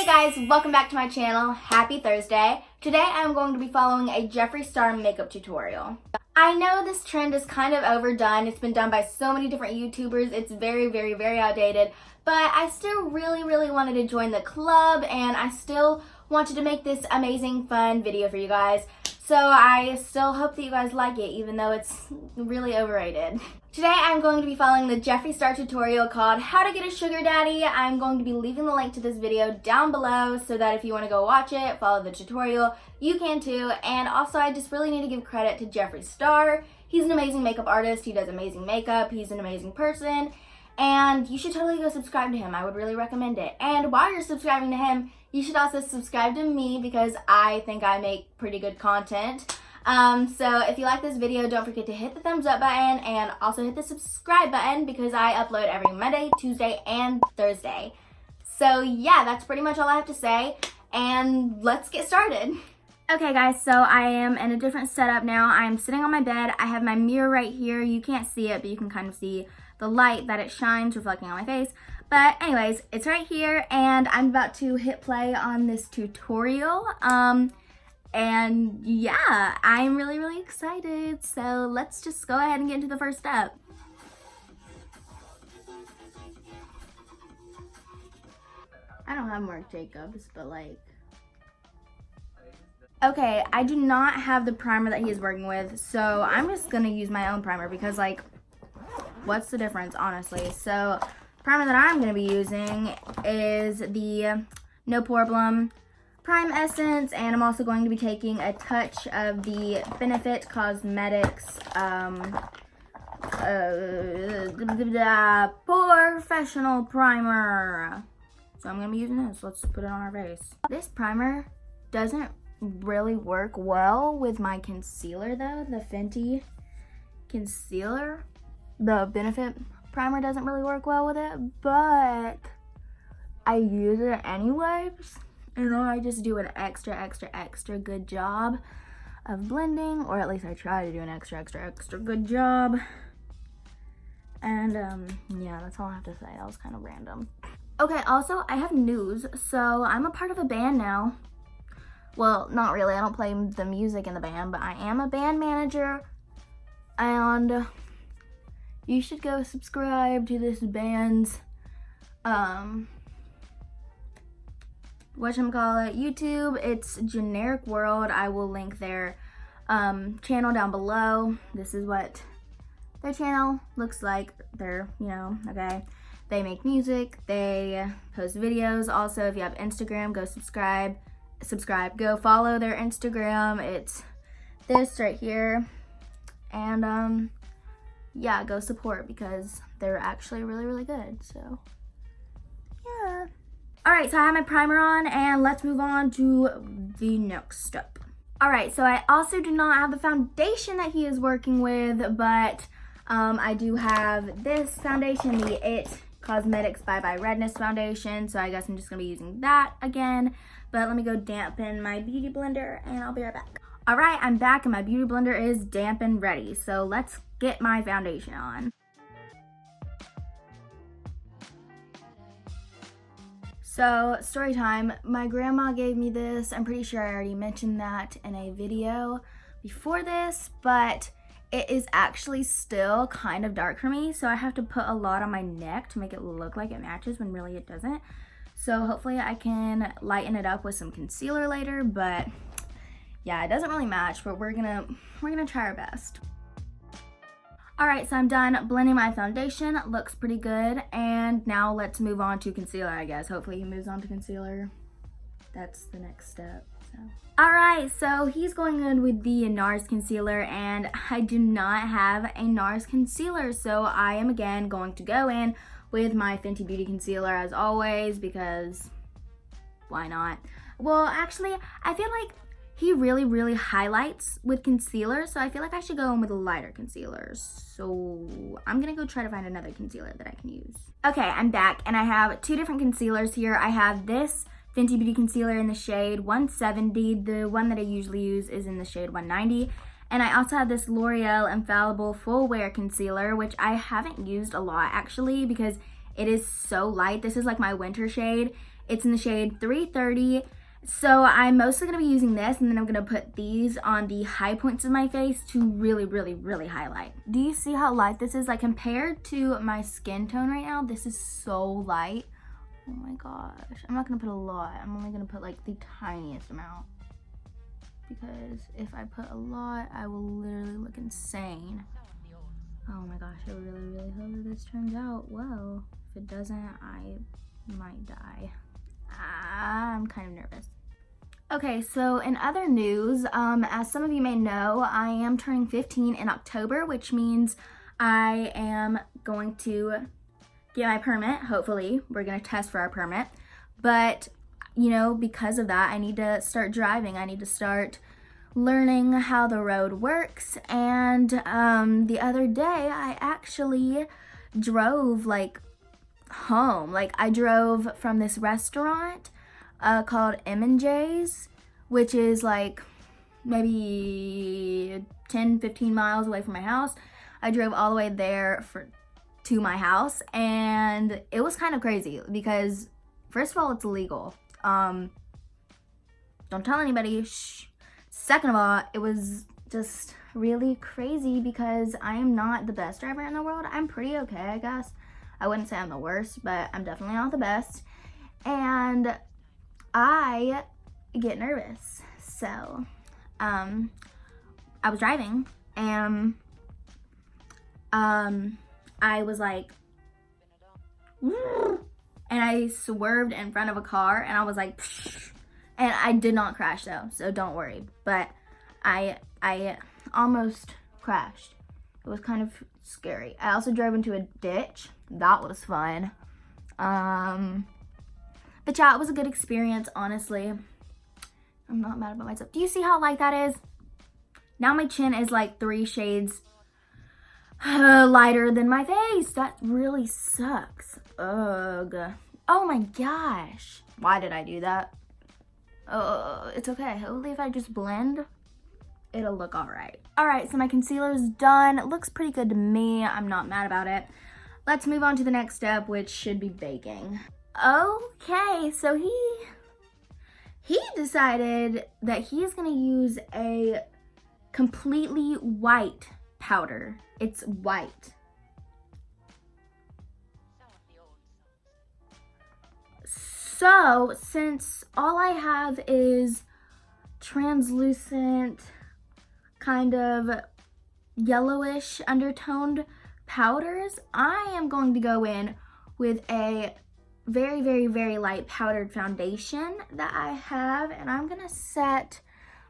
guys, welcome back to my channel. Happy Thursday. Today I'm going to be following a Jeffree Star makeup tutorial. I know this trend is kind of overdone. It's been done by so many different YouTubers. It's very outdated, but I still really wanted to join the club, and I still wanted to make this amazing fun video for you guys. So I still hope that you guys like it, even though it's really overrated. Today I'm going to be following the Jeffree Star tutorial called How to Get a Sugar Daddy. I'm going to be leaving the link to this video down below so that if you want to go watch it, follow the tutorial, you can too. And also I just really need to give credit to Jeffree Star. He's an amazing makeup artist. He does amazing makeup. He's an amazing person. And you should totally go subscribe to him. I would really recommend it. And while you're subscribing to him, you should also subscribe to me because I think I make pretty good content. So if you like this video, don't forget to hit the thumbs up button and also hit the subscribe button because I upload every Monday, Tuesday, and Thursday. So yeah, that's pretty much all I have to say, and let's get started. Okay guys, so I am in a different setup now. I'm sitting on my bed. I have my mirror right here. You can't see it, but you can kind of see the light that it shines reflecting on my face. But anyways, it's right here and I'm about to hit play on this tutorial. And yeah, I'm really excited. So let's just go ahead and get into the first step. I don't have Marc Jacobs, but like, okay, I do not have the primer that he is working with, so I'm just gonna use my own primer because like, what's the difference, honestly? So primer that I'm gonna be using is the No Problem Prime Essence, and I'm also going to be taking a touch of the Benefit Cosmetics Professional Primer. So I'm gonna be using this. Let's put it on our face. This primer doesn't really work well with my concealer though, the Fenty concealer. The Benefit primer doesn't really work well with it, but I use it anyways. And then I just do an extra good job of blending, or at least I try to do an extra good job. And yeah, that's all I have to say. That was kind of random. Okay, also I have news. So I'm a part of a band now. Well, not really. I don't play the music in the band, but I am a band manager. And you should go subscribe to this band's YouTube. It's Generic World. I will link their channel down below. This is what their channel looks like. They're, okay. They make music, they post videos. Also, if you have Instagram, go subscribe, go follow their Instagram. It's this right here. And yeah, go support because they're actually really good. So yeah. Alright, so I have my primer on and let's move on to the next step. Alright, so I also do not have the foundation that he is working with, but I do have this foundation, the It Cosmetics Bye Bye Redness Foundation, so I guess I'm just going to be using that again. But let me go dampen my beauty blender and I'll be right back. Alright, I'm back and my beauty blender is damp and ready, so let's get my foundation on. So, story time. My grandma gave me this. I'm pretty sure I already mentioned that in a video before this, but it is actually still kind of dark for me, so I have to put a lot on my neck to make it look like it matches when really it doesn't. So hopefully I can lighten it up with some concealer later, but yeah, it doesn't really match, but we're gonna try our best. Alright, so I'm done blending my foundation. Looks pretty good. And now let's move on to concealer, I guess. Hopefully he moves on to concealer. That's the next step. So. Alright, so he's going in with the NARS concealer, and I do not have a NARS concealer. So I am again going to go in with my Fenty Beauty concealer as always, because why not? Well, actually, I feel like he really highlights with concealer, so I feel like I should go in with lighter concealers. So I'm gonna go try to find another concealer that I can use. Okay, I'm back, and I have two different concealers here. I have this Fenty Beauty concealer in the shade 170. The one that I usually use is in the shade 190. And I also have this L'Oreal Infallible Full Wear Concealer, which I haven't used a lot actually because it is so light. This is like my winter shade. It's in the shade 330. So I'm mostly going to be using this, and then I'm going to put these on the high points of my face to really, really, really highlight. Do you see how light this is? Like, compared to my skin tone right now, this is so light. Oh my gosh. I'm not going to put a lot. I'm only going to put like the tiniest amount. Because if I put a lot, I will literally look insane. Oh my gosh, I really, really hope that this turns out well. If it doesn't, I might die. I'm kind of nervous. Okay, so in other news, as some of you may know, I am turning 15 in October, which means I am going to get my permit, hopefully. We're gonna test for our permit. But, you know, because of that, I need to start driving. I need to start learning how the road works. And the other day, I actually drove, like, home. Like, I drove from this restaurant called M&J's, which is like maybe 10-15 miles away from my house. I drove all the way there to my house, and it was kind of crazy because first of all, it's illegal. Don't tell anybody. Shh. Second of all, it was just really crazy because I am not the best driver in the world. I'm pretty okay, I guess. I wouldn't say I'm the worst, but I'm definitely not the best. And I get nervous. So, I was driving, and I was like, and I swerved in front of a car, and I was like, psh, and I did not crash though, so don't worry. But I almost crashed. It was kind of scary. I also drove into a ditch. That was fun. But yeah, it was a good experience, honestly. I'm not mad about myself. Do you see how light that is? Now my chin is like 3 shades lighter than my face. That really sucks. Ugh. Oh my gosh. Why did I do that? It's okay. Hopefully if I just blend, it'll look all right. All right, so my concealer is done. It looks pretty good to me. I'm not mad about it. Let's move on to the next step, which should be baking. Okay, so he decided that he is gonna use a completely white powder. It's white. So, since all I have is translucent, kind of yellowish undertoned powders, I am going to go in with a very, very, very light powdered foundation that I have, and I'm gonna set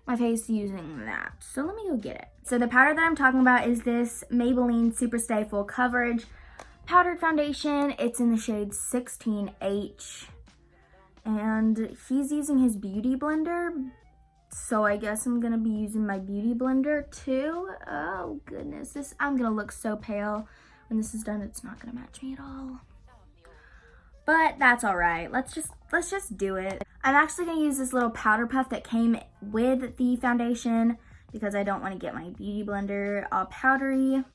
my face using that. So let me go get it. So the powder that I'm talking about is this Maybelline Super Stay Full Coverage powdered foundation. It's in the shade 16H, and he's using his beauty blender, so I guess I'm gonna be using my beauty blender too. Oh goodness, I'm gonna look so pale when this is done. It's not gonna match me at all. But that's all right. Let's just do it. I'm actually gonna use this little powder puff that came with the foundation because I don't want to get my beauty blender all powdery.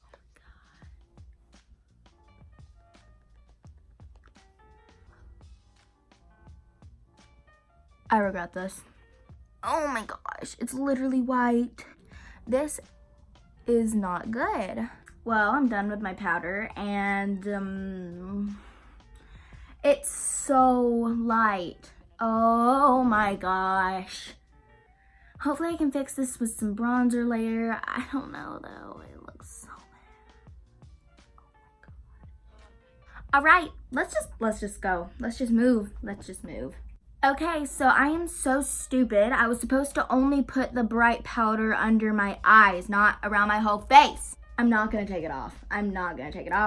I regret this. Oh my gosh, it's literally white. This is not good. Well, I'm done with my powder, and it's so light. Oh my gosh. Hopefully I can fix this with some bronzer later. I don't know though. It looks so bad. Oh my god. All right, let's just go. Let's just move. Okay, so I am so stupid. I was supposed to only put the bright powder under my eyes, not around my whole face. I'm not gonna take it off.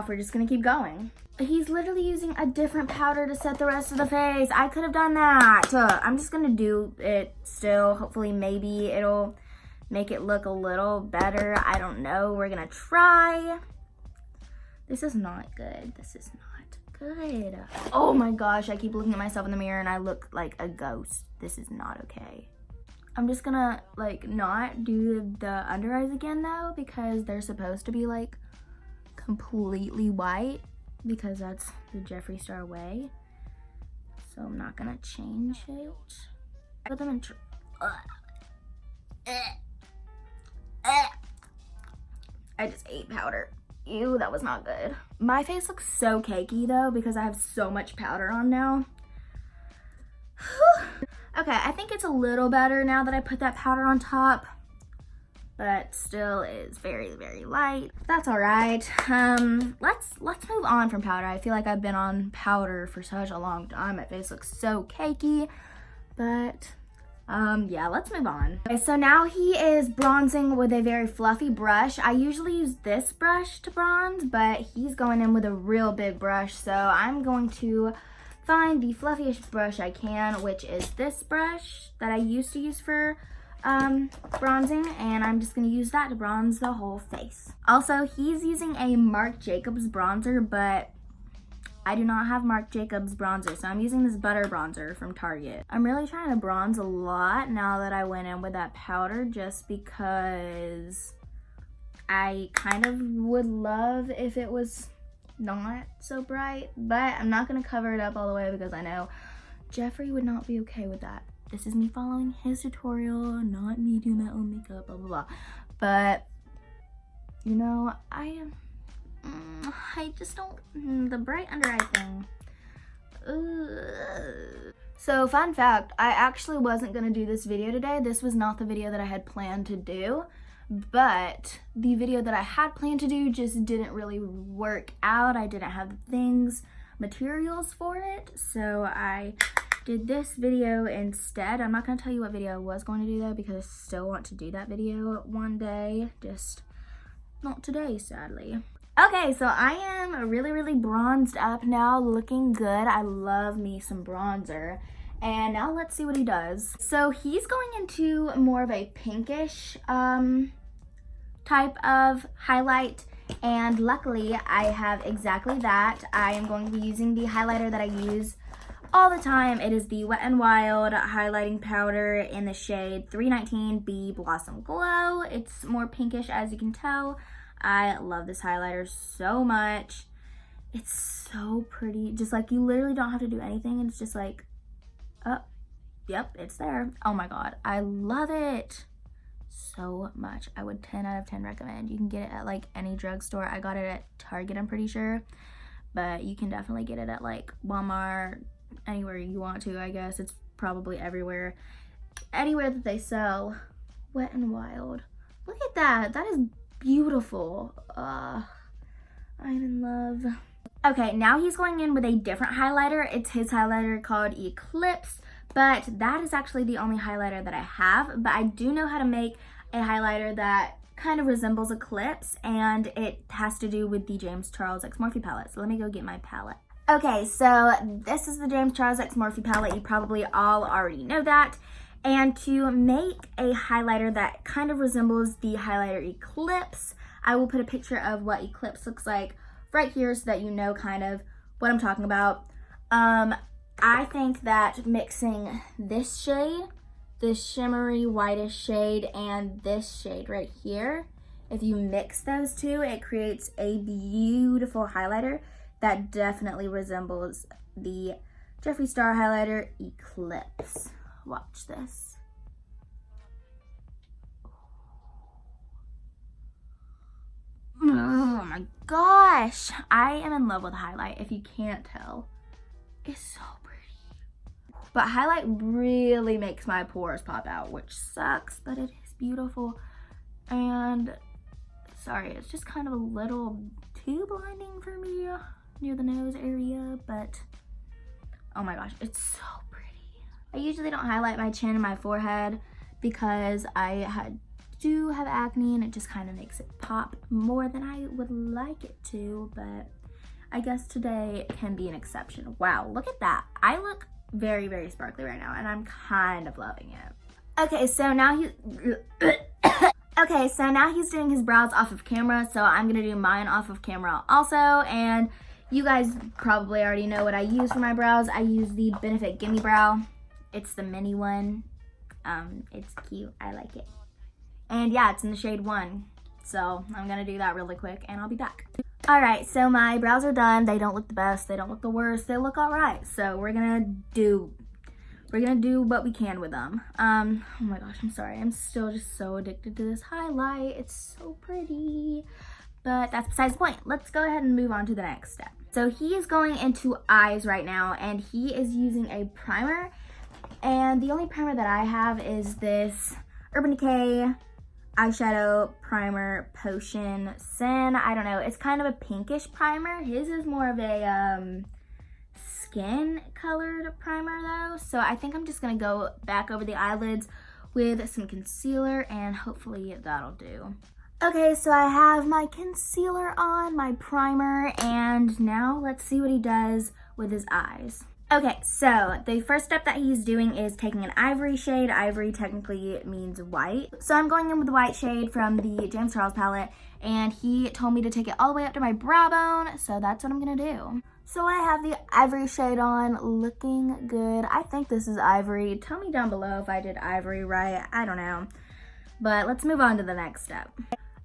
We're just gonna keep going. He's literally using a different powder to set the rest of the face. I could have done that. I'm just gonna do it still. Hopefully, maybe it'll make it look a little better. I don't know. We're gonna try. This is not good. Good. Oh my gosh, I keep looking at myself in the mirror and I look like a ghost. This is not okay. I'm just gonna like not do the under eyes again though, because they're supposed to be like completely white, because that's the Jeffree Star way. so I'm not gonna change it. Put them in. I just ate powder. Ew, that was not good. My face looks so cakey though because I have so much powder on now. Okay, I think it's a little better now that I put that powder on top, but still is very, very light. That's all right. Let's move on from powder. I feel like I've been on powder for such a long time. My face looks so cakey, but yeah, let's move on. Okay, so now he is bronzing with a very fluffy brush. I usually use this brush to bronze, but he's going in with a real big brush, so I'm going to find the fluffiest brush I can, which is this brush that I used to use for bronzing, and I'm just gonna use that to bronze the whole face. Also, he's using a Marc Jacobs bronzer, but I do not have Marc Jacobs bronzer, so I'm using this butter bronzer from Target. I'm really trying to bronze a lot now that I went in with that powder, just because I kind of would love if it was not so bright, but I'm not gonna cover it up all the way because I know Jeffree would not be okay with that. This is me following his tutorial, not me doing my own makeup, blah, blah, blah. But, you know, I just don't, the bright under eye thing. Ugh. So, fun fact, I actually wasn't gonna do this video today. This was not the video that I had planned to do, but the video that I had planned to do just didn't really work out. I didn't have materials for it, so I did this video instead. I'm not gonna tell you what video I was going to do though, because I still want to do that video one day, just not today, sadly. Okay, so I am really, really bronzed up now, looking good. I love me some bronzer. And now let's see what he does. So he's going into more of a pinkish type of highlight, and luckily I have exactly that. I am going to be using the highlighter that I use all the time. It is the Wet n Wild highlighting powder in the shade 319B Blossom Glow. It's more pinkish, as you can tell. I love this highlighter so much. It's so pretty. Just like, you literally don't have to do anything, and it's just like, oh, yep, it's there. Oh my god, I love it so much. I would 10 out of 10 recommend. You can get it at like any drugstore. I got it at Target, I'm pretty sure, but you can definitely get it at like Walmart, anywhere you want to, I guess. It's probably everywhere. Anywhere that they sell Wet n Wild. Look at that. That is beautiful. I'm in love. Okay, now he's going in with a different highlighter. It's his highlighter called Eclipse, but that is actually the only highlighter that I have. But I do know how to make a highlighter that kind of resembles Eclipse, and it has to do with the James Charles X Morphe palette. So let me go get my palette. Okay, so this is the James Charles X Morphe palette. You probably all already know that. And to make a highlighter that kind of resembles the highlighter Eclipse, I will put a picture of what Eclipse looks like right here so that you know kind of what I'm talking about. I think that mixing this shade, this shimmery whitish shade, and this shade right here, if you mix those two, it creates a beautiful highlighter that definitely resembles the Jeffree Star highlighter Eclipse. Watch this. Oh my gosh. I am in love with highlight, if you can't tell. It's so pretty. But highlight really makes my pores pop out, which sucks, but it is beautiful. And sorry, it's just kind of a little too blinding for me near the nose area, but oh my gosh, it's so pretty. I usually don't highlight my chin and my forehead because I do have acne and it just kind of makes it pop more than I would like it to, but I guess today can be an exception. Wow, look at that. I look very, very sparkly right now and I'm kind of loving it. Okay, so now he's doing his brows off of camera, so I'm gonna do mine off of camera also. And you guys probably already know what I use for my brows. I use the Benefit Gimme Brow. It's the mini one. It's cute. I like it. And yeah, it's in the shade 1. So I'm gonna do that really quick and I'll be back. All right, so my brows are done. They don't look the best, they don't look the worst, they look all right. So we're gonna do what we can with them. Oh my gosh, I'm sorry. I'm still just so addicted to this highlight. It's so pretty. But that's besides the point. Let's go ahead and move on to the next step. So he is going into eyes right now, and he is using a primer. And the only primer that I have is this Urban Decay eyeshadow primer Potion Sin. I don't know. It's kind of a pinkish primer. His is more of a skin colored primer though. So I think I'm just gonna go back over the eyelids with some concealer and hopefully that'll do. Okay, so I have my concealer on, my primer, and now let's see what he does with his eyes. Okay, so the first step that he's doing is taking an ivory shade. Ivory technically means white. So I'm going in with the white shade from the James Charles palette, and he told me to take it all the way up to my brow bone, so that's what I'm gonna do. So I have the ivory shade on, looking good. I think this is ivory. Tell me down below if I did ivory right, I don't know. But let's move on to the next step.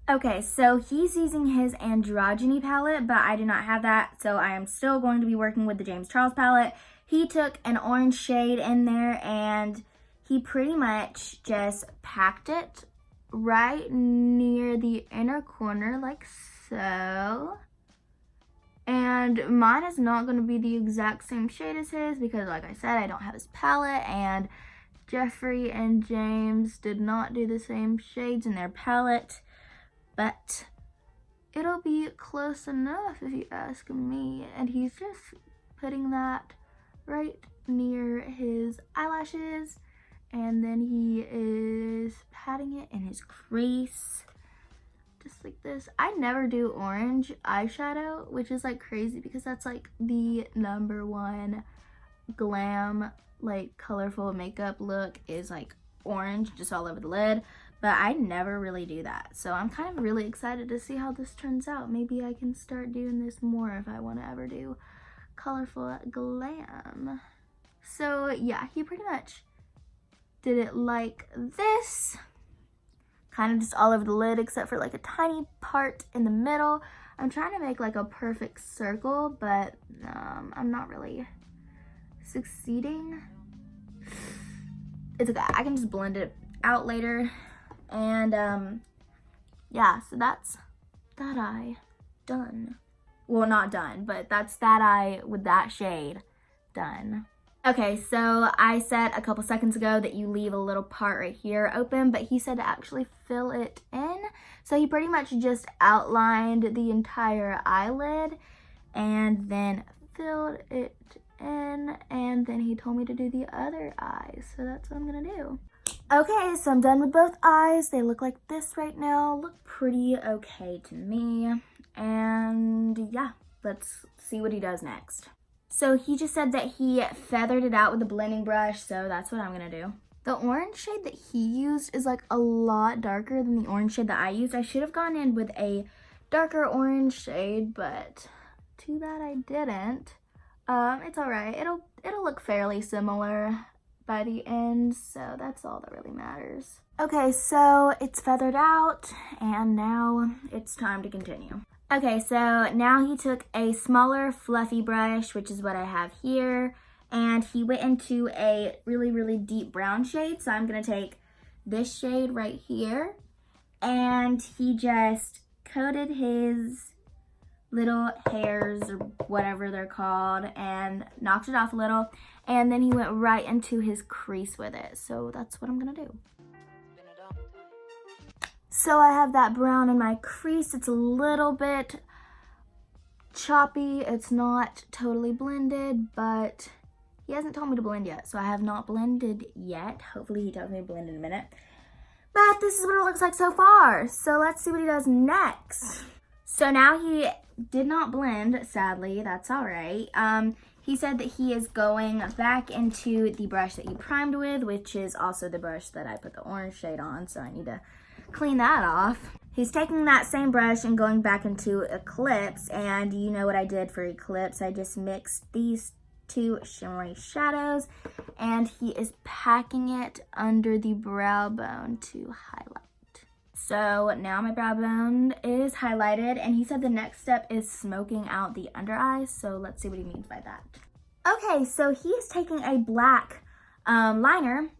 Okay, so he's using his Androgyny palette, but I do not have that, so I am still going to be working with the James Charles palette. He took an orange shade in there, and he pretty much just packed it right near the inner corner, like so. And mine is not going to be the exact same shade as his, because like I said, I don't have his palette, and Jeffree and James did not do the same shades in their palette. But it'll be close enough if you ask me. And he's just putting that right near his eyelashes. And then he is patting it in his crease. Just like this. I never do orange eyeshadow, which is like crazy because that's like the #1 glam, like colorful makeup look is like orange just all over the lid. But I never really do that. So I'm kind of really excited to see how this turns out. Maybe I can start doing this more if I want to ever do colorful glam. So yeah, he pretty much did it like this. Kind of just all over the lid except for like a tiny part in the middle. I'm trying to make like a perfect circle, but I'm not really succeeding. It's okay. I can just blend it out later. And yeah, so that's that eye done. Well, not done, but that's that eye with that shade done. Okay, so I said a couple seconds ago that you leave a little part right here open, but he said to actually fill it in. So he pretty much just outlined the entire eyelid and then filled it in, and then he told me to do the other eye, so that's what I'm gonna do. Okay, so I'm done with both eyes. They look like this right now. Look pretty okay to me. And yeah, let's see what he does next. So he just said that he feathered it out with a blending brush, so that's what I'm gonna do. The orange shade that he used is like a lot darker than the orange shade that I used. I should have gone in with a darker orange shade, but too bad I didn't. It's all right. It'll look fairly similar by the end, so that's all that really matters. Okay, so it's feathered out, and now it's time to continue. Okay, so now he took a smaller fluffy brush, which is what I have here, and he went into a really, really deep brown shade. So I'm gonna take this shade right here, and he just coated his little hairs or whatever they're called and knocked it off a little, and then he went right into his crease with it. So that's what I'm gonna do. So I have that brown in my crease. It's a little bit choppy. It's not totally blended, but he hasn't told me to blend yet, so I have not blended yet. Hopefully he tells me to blend in a minute. But this is what it looks like so far. So let's see what he does next. So now he did not blend, sadly. That's all right. He said that he is going back into the brush that he primed with, which is also the brush that I put the orange shade on, so I need to clean that off. He's taking that same brush and going back into Eclipse, and you know what I did for Eclipse. I just mixed these two shimmery shadows, and he is packing it under the brow bone to highlight. So now my brow bone is highlighted, and he said the next step is smoking out the under eyes. So let's see what he means by that. Okay, so he is taking a black liner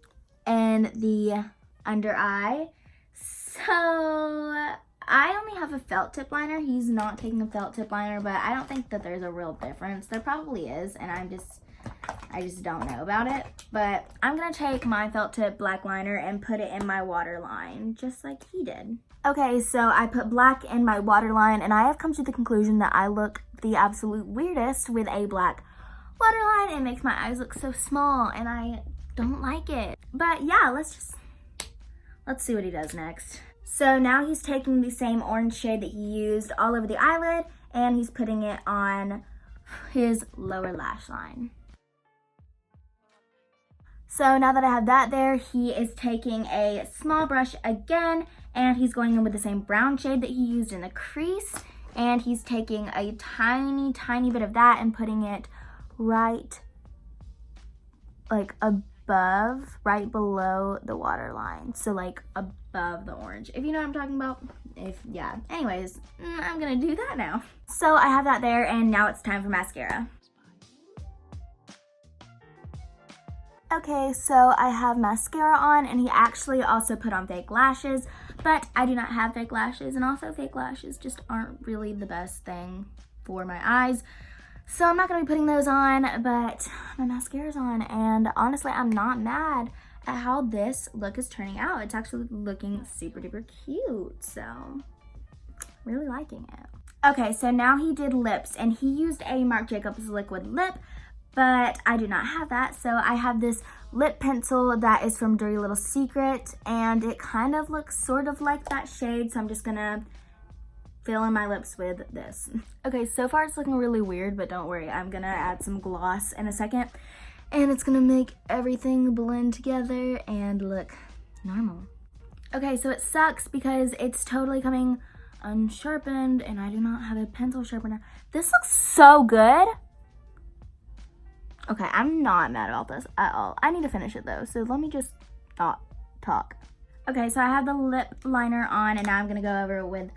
in the under eye. So I only have a felt tip liner. He's not taking a felt tip liner, but I don't think that there's a real difference. There probably is, and I just don't know about it. But I'm gonna take my felt tip black liner and put it in my waterline, just like he did. Okay, so I put black in my waterline, and I have come to the conclusion that I look the absolute weirdest with a black waterline. It makes my eyes look so small, and I don't like it. But yeah, let's see what he does next. So now he's taking the same orange shade that he used all over the eyelid, and he's putting it on his lower lash line. So now that I have that there, he is taking a small brush again, and he's going in with the same brown shade that he used in the crease, and he's taking a tiny, tiny bit of that and putting it right, like above, right below the waterline. So like above the orange, if you know what I'm talking about. Yeah. Anyways, I'm gonna do that now. So I have that there, and now it's time for mascara. Okay, so I have mascara on, and he actually also put on fake lashes, but I do not have fake lashes, and also fake lashes just aren't really the best thing for my eyes. So I'm not gonna be putting those on, but my mascara's on, and honestly, I'm not mad at how this look is turning out. It's actually looking super duper cute, so really liking it. Okay, so now he did lips, and he used a Marc Jacobs liquid lip, but I do not have that. So I have this lip pencil that is from Dirty Little Secret, and it kind of looks sort of like that shade, so I'm just gonna fill in my lips with this. Okay, so far it's looking really weird, but don't worry, I'm gonna add some gloss in a second, and it's gonna make everything blend together and look normal. Okay, so it sucks because it's totally coming unsharpened, and I do not have a pencil sharpener. This looks so good. Okay, I'm not mad about this at all. I need to finish it though, so let me just not talk. Okay, so I have the lip liner on, and now I'm gonna go over with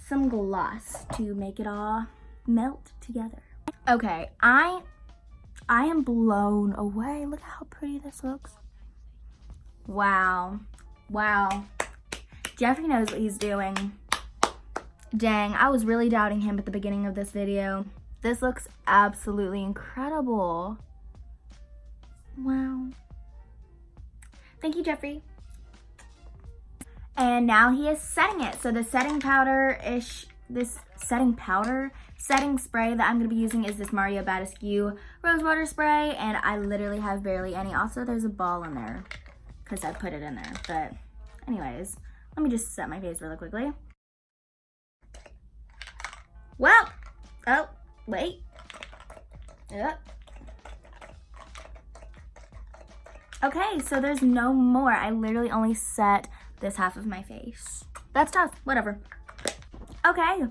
some gloss to make it all melt together. Okay, I am blown away. Look at how pretty this looks. Wow. Wow. Jeffree knows what he's doing. Dang, I was really doubting him at the beginning of this video. This looks absolutely incredible. Wow. Thank you, Jeffree. And now he is setting it. So the setting setting spray that I'm gonna be using is this Mario Badescu Rose Water Spray, and I literally have barely any. Also, there's a ball in there because I put it in there. But anyways, let me just set my face really quickly. Well, oh, wait. Yep. Okay, so there's no more. I literally only set this half of my face. That's tough, whatever. Okay,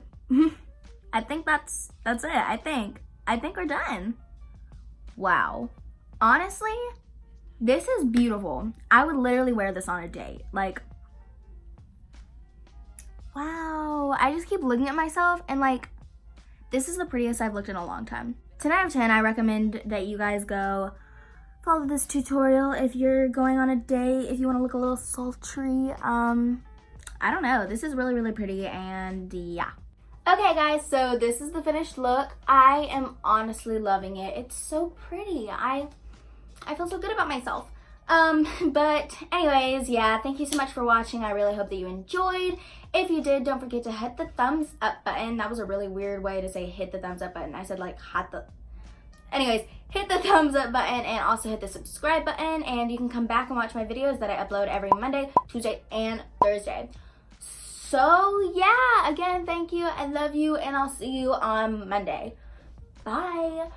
I think that's it. I think we're done. Wow, honestly, this is beautiful. I would literally wear this on a date. Like, wow, I just keep looking at myself, and like, this is the prettiest I've looked in a long time. 10 out of 10, I recommend that you guys go follow this tutorial if you're going on a date, if you want to look a little sultry. I don't know, this is really, really pretty, and yeah. Okay guys, so this is the finished look. I am honestly loving it. It's so pretty. I feel so good about myself. But anyways, yeah, thank you so much for watching. I really hope that you enjoyed. If you did, don't forget to hit the thumbs up button. That was a really weird way to say hit the thumbs up button. I said like anyways, hit the thumbs up button, and also hit the subscribe button, and you can come back and watch my videos that I upload every Monday, Tuesday, and Thursday. So yeah, again, thank you. I love you, and I'll see you on Monday. Bye.